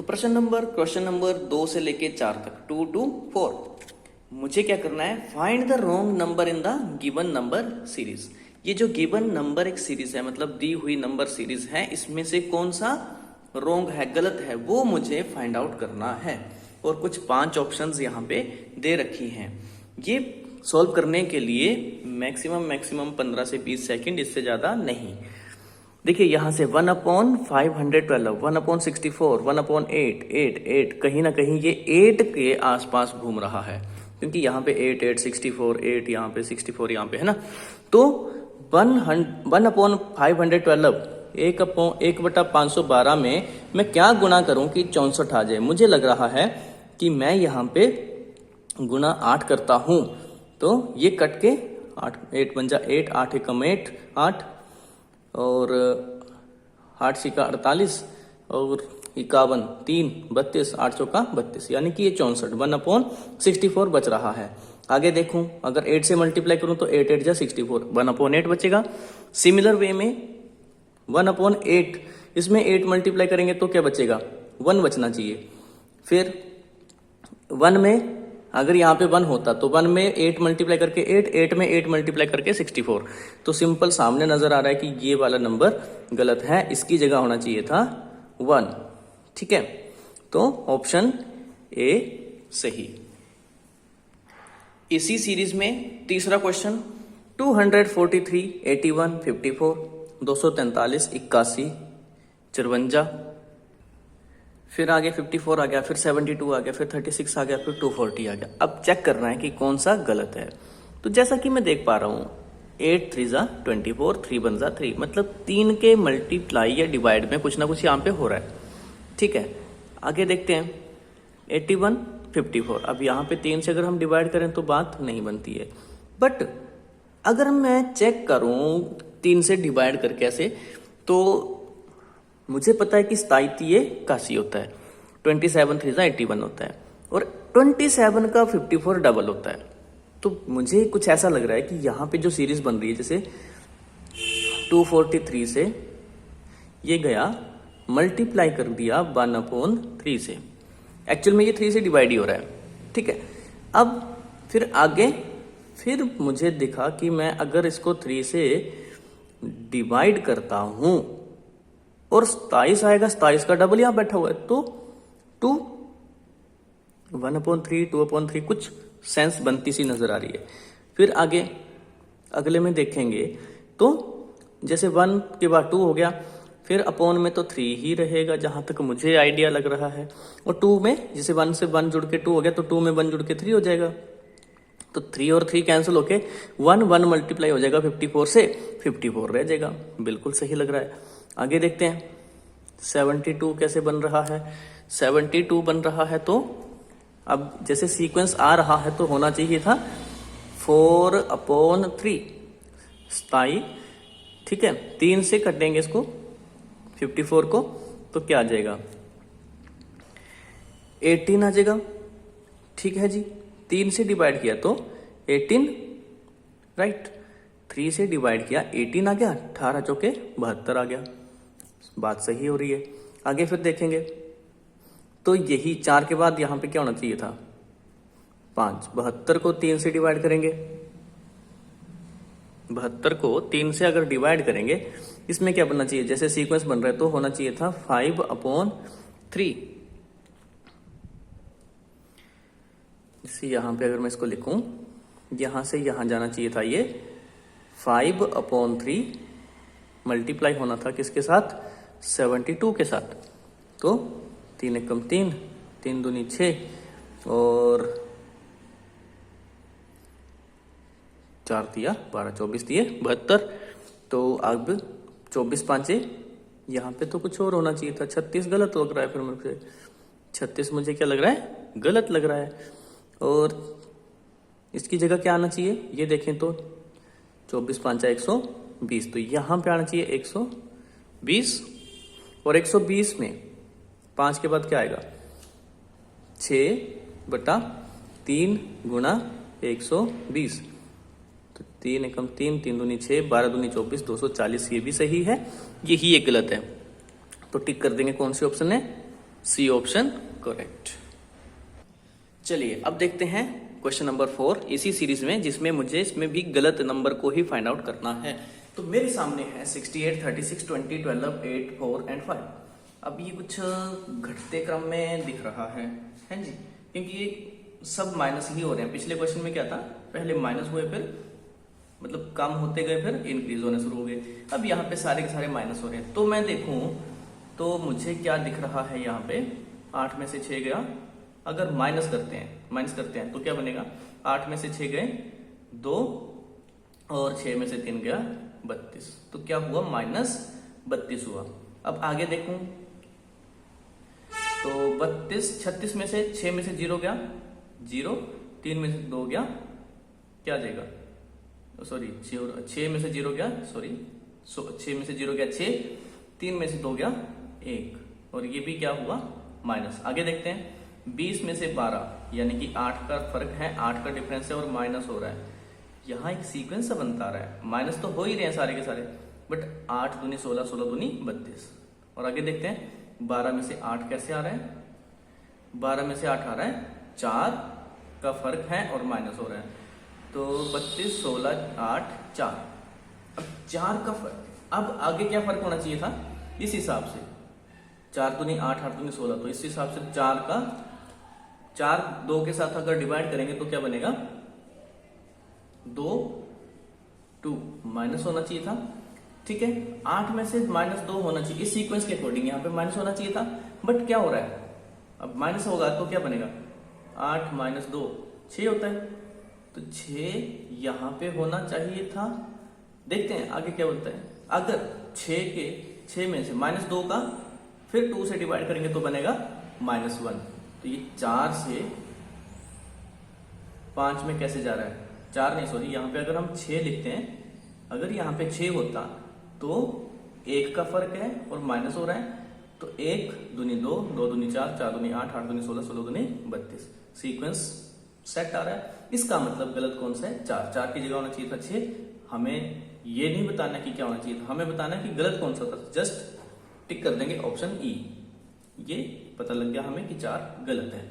तो question number 2 से लेके 4 तक 2 to 4 मुझे क्या करना है, find the wrong number in the given number series. ये जो गिवन नंबर एक सीरीज है, मतलब दी हुई नंबर सीरीज है, इसमें से कौन सा रॉन्ग है, गलत है, वो मुझे फाइंड आउट करना है। और कुछ 5 ऑप्शंस यहाँ पे दे रखी हैं। ये सॉल्व करने के लिए मैक्सिमम 15 से 20 सेकंड, इससे ज्यादा नहीं। देखिए यहाँ से 1/512, 1/64, 1/8, 8 कहीं ना कहीं ये 8 के आसपास घूम रहा है, क्योंकि यहाँ पे 8, 64, 8 यहाँ पे 64 यहाँ पे है ना। तो 1/512 1/512 में मैं क्या गुणा करूं कि 64 आ जाए। मुझे लग रहा है कि मैं यहाँ पे गुणा 8 करता हूं, तो ये कट के 8 बन जा 8, 8 एकम 8, 8 और 8 सिक्का 48 और 51, 3 32, 8 चौका 32, यानी कि ये 64, 1/64 बच रहा है। आगे देखूं, अगर 8 से मल्टीप्लाई करूं तो 8 8 जा 64, 1/8 बचेगा। सिमिलर वे में 1/8, इसमें 8 मल्टीप्लाई करेंगे तो क्या बचेगा, 1 बचना चाहिए। फिर 1 में अगर यहाँ पे 1 होता तो 1 में 8 मल्टीप्लाई करके 8, 8 में 8 मल्टीप्लाई करके 64। तो सिंपल सामने नजर आ रहा है कि ये वाला नंबर गलत है, इसकी जगह होना चाहिए था 1। ठीक है, तो ऑप्शन ए सही। इसी सीरीज में तीसरा क्वेश्चन 243, 81, 54, 243, 81, 54, फिर आगे 54 आ गया, फिर 72 आ गया, फिर 36 आ गया, फिर 240 आ गया। अब चेक करना है कि कौन सा गलत है। तो जैसा कि मैं देख पा रहा हूं 8 3 जा 24, 3 1 जा 3, मतलब 3 के मल्टीप्लाई या डिवाइड में कुछ ना कुछ यहाँ पे हो रहा है। ठीक है, आगे देखते हैं 81, 54। अब यहाँ पे 3 से अगर हम डिवाइड करें तो बात नहीं बनती है, बट अगर मैं चेक करूं 3 से डिवाइड करके ऐसे, तो मुझे पता है कि 27 काशी होता है, 27 3 जा 81 होता है, और 27 का 54 डबल होता है। तो मुझे कुछ ऐसा लग रहा है कि यहाँ पे जो सीरीज बन रही है, जैसे 243 से ये गया मल्टीप्लाई कर दिया 1/3 से, एक्चुअल में ये 3 से डिवाइड ही हो रहा है। ठीक है, अब फिर आगे फिर मुझे दिखा कि मैं अगर इसको 3 से डिवाइड करता हूं और 27 आएगा, 27 का डबल यहां बैठा हुआ है, तो 2 1/3, 2/3 कुछ सेंस बनती सी नजर आ रही है। फिर आगे अगले में देखेंगे तो जैसे 1 के बाद 2 हो गया, फिर अपॉन में तो 3 ही रहेगा जहां तक मुझे आइडिया लग रहा है, और 2 में जैसे 1 से 1 जुड़ के 2 हो गया, तो 2 में 1 जुड़ के 3 हो जाएगा, तो 3 और 3 कैंसिल होके 1 मल्टीप्लाई हो जाएगा 54 से, 54 रह जाएगा। बिल्कुल सही लग रहा है। आगे देखते हैं 72 कैसे बन रहा है। 72 बन रहा है तो अब जैसे सीक्वेंस आ रहा है तो होना चाहिए था 4/3 27। ठीक है, 3 से कटेंगे इसको 54 को, तो क्या आ जाएगा 18 आ जाएगा। ठीक है जी, 3 से डिवाइड किया तो 18, राइट, 3 से डिवाइड किया 18 आ गया, 18 चौके 72 आ गया। बात सही हो रही है। आगे फिर देखेंगे तो यही 4 के बाद यहां पे क्या होना चाहिए था 5। 72 को 3 से डिवाइड करेंगे, 72 को 3 से अगर डिवाइड करेंगे, इसमें क्या बनना चाहिए, जैसे सीक्वेंस बन रहा है तो होना चाहिए था 5/3। जैसे यहां पे अगर मैं इसको लिखूं, यहां से यहां जाना चाहिए था ये 5/3, मल्टीप्लाई होना था किसके साथ, 72 के साथ। तो 3 एकम 3, 3 दूनी 6 और 4 दिया 12, 24 दिए 72। तो अब 24 5 यहाँ पे तो कुछ और होना चाहिए था, 36 गलत लग रहा है फिर मुझे। 36 मुझे क्या लग रहा है, गलत लग रहा है। और इसकी जगह क्या आना चाहिए, ये देखें तो 24 5 120, तो यहां पे आना चाहिए 120, और 120 में 5 के बाद क्या आएगा 6/3 गुणा 120, तो 3 एकम 3, 3 दूनी 6, 12 दूनी 24, 240, ये भी सही है, यही एक गलत है। तो टिक कर देंगे कौन से ऑप्शन है, सी ऑप्शन करेक्ट। चलिए अब देखते हैं क्वेश्चन नंबर 4 इसी सीरीज में, जिसमें मुझे इसमें भी गलत नंबर को ही फाइंड आउट करना है। तो मेरे सामने है 68, 36, 20, 12, 8, 4 एंड 5। अब ये कुछ घटते क्रम में दिख रहा है जी, क्योंकि ये सब माइनस ही हो रहे हैं। पिछले क्वेश्चन में क्या था, पहले माइनस हुए, फिर मतलब कम होते गए, फिर इंक्रीज होने शुरू हो गए। अब यहाँ पे सारे के सारे माइनस हो रहे हैं। तो मैं देखूं तो मुझे क्या दिख रहा है, यहाँ पे 8 में से 6 गया। अगर माइनस करते हैं तो क्या बनेगा, 8 में से 6 गए 2 और 6 में से 3 गया 32। तो क्या हुआ, -32 हुआ। अब आगे देखूं तो 32, 36 में से 6 में से 0 गया 0, 3 में से 2 गया, क्या आ जाएगा, सॉरी 6 में से 0 गया, सॉरी 6 में से 0 गया 6, 3 में से 2 गया 1, और ये भी क्या हुआ माइनस। आगे देखते हैं 20 में से 12, यानी कि 8 का फर्क है, 8 का डिफरेंस है और माइनस हो रहा है। यहाँ एक सीक्वेंस सा बनता रहा है, माइनस तो हो ही रहे हैं सारे के सारे, बट 8 दूनी 16, 16 दूनी 32। और आगे देखते हैं 12 में से 8 कैसे आ रहा है, 12 में से 8 आ रहा है, 4 का फर्क है और माइनस हो रहा है। तो 32, 16, 8, 4। अब 4 का फर्क, अब आगे क्या फर्क होना चाहिए था, इस हिसाब से 4 दूनी 8, 8 दूनी 16, तो इस हिसाब से 4 2 के साथ अगर डिवाइड करेंगे तो क्या बनेगा, 2 2 माइनस होना चाहिए था। ठीक है, 8 में से -2 होना चाहिए, इस सीक्वेंस के अकॉर्डिंग यहाँ पे माइनस होना चाहिए था, बट क्या हो रहा है, अब माइनस होगा तो क्या बनेगा, 8 - 2 6 होता है, तो 6 यहाँ पे होना चाहिए था। देखते हैं आगे क्या बोलता है। अगर 6 में से -2 का फिर 2 से डिवाइड करेंगे तो बनेगा -1। तो ये 4 से 5 में कैसे जा रहा है, 4 नहीं सॉरी, यहाँ पे अगर हम 6 लिखते हैं, अगर यहाँ पे 6 होता तो 1 का फर्क है और माइनस हो रहा है, तो 1 दूनी 2, 2 दूनी 4, 4 दूनी 8, 8 दूनी 16, 16 दूनी 32। सीक्वेंस सेट आ रहा है। इसका मतलब गलत कौन सा है, 4 की जगह होना चाहिए था 6। हमें ये नहीं बताना कि क्या होना चाहिए था, हमें बताना है कि गलत कौन सा था। जस्ट टिक कर देंगे ऑप्शन ई, ये पता लग गया हमें कि 4 गलत है।